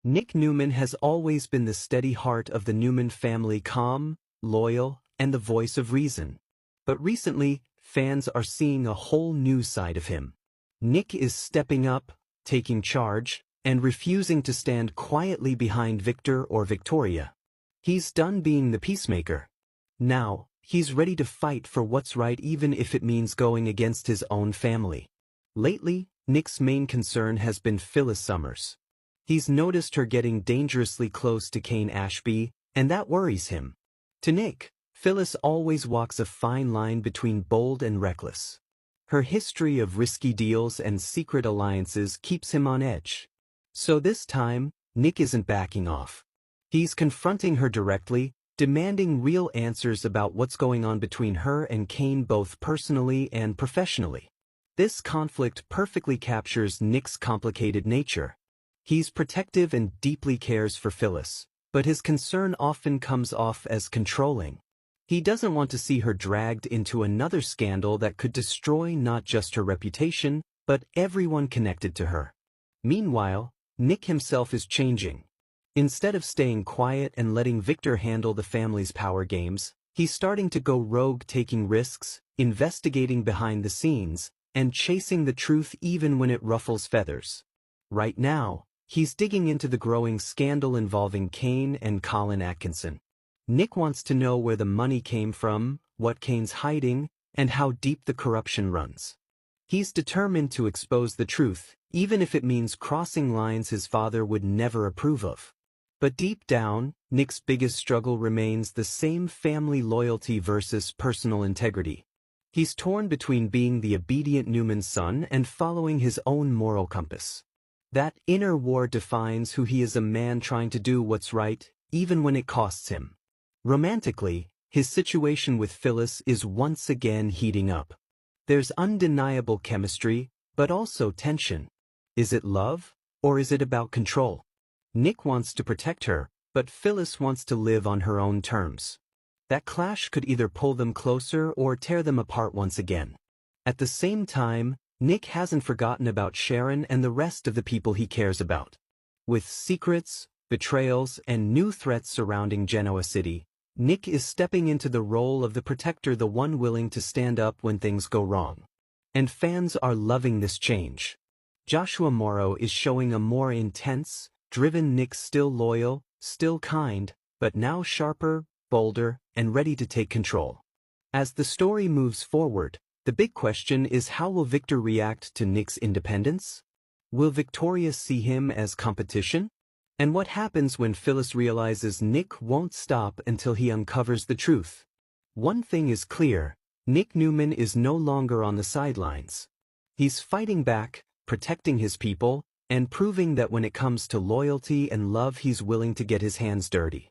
Nick Newman has always been the steady heart of the Newman family, calm, loyal, and the voice of reason. But recently, fans are seeing a whole new side of him. Nick is stepping up, taking charge, and refusing to stand quietly behind Victor or Victoria. He's done being the peacemaker. Now, he's ready to fight for what's right even if it means going against his own family. Lately, Nick's main concern has been Phyllis Summers. He's noticed her getting dangerously close to Kane Ashby, and that worries him. To Nick, Phyllis always walks a fine line between bold and reckless. Her history of risky deals and secret alliances keeps him on edge. So this time, Nick isn't backing off. He's confronting her directly, demanding real answers about what's going on between her and Kane both personally and professionally. This conflict perfectly captures Nick's complicated nature. He's protective and deeply cares for Phyllis, but his concern often comes off as controlling. He doesn't want to see her dragged into another scandal that could destroy not just her reputation, but everyone connected to her. Meanwhile, Nick himself is changing. Instead of staying quiet and letting Victor handle the family's power games, he's starting to go rogue, taking risks, investigating behind the scenes, and chasing the truth even when it ruffles feathers. Right now, he's digging into the growing scandal involving Kane and Colin Atkinson. Nick wants to know where the money came from, what Kane's hiding, and how deep the corruption runs. He's determined to expose the truth, even if it means crossing lines his father would never approve of. But deep down, Nick's biggest struggle remains the same: family loyalty versus personal integrity. He's torn between being the obedient Newman son and following his own moral compass. That inner war defines who he is, a man trying to do what's right, even when it costs him. Romantically, his situation with Phyllis is once again heating up. There's undeniable chemistry, but also tension. Is it love, or is it about control? Nick wants to protect her, but Phyllis wants to live on her own terms. That clash could either pull them closer or tear them apart once again. At the same time, Nick hasn't forgotten about Sharon and the rest of the people he cares about. With secrets, betrayals, and new threats surrounding Genoa City, Nick is stepping into the role of the protector, the one willing to stand up when things go wrong. And fans are loving this change. Joshua Morrow is showing a more intense, driven Nick, still loyal, still kind, but now sharper, bolder, and ready to take control. As the story moves forward, the big question is, how will Victor react to Nick's independence? Will Victoria see him as competition? And what happens when Phyllis realizes Nick won't stop until he uncovers the truth? One thing is clear: Nick Newman is no longer on the sidelines. He's fighting back, protecting his people, and proving that when it comes to loyalty and love, he's willing to get his hands dirty.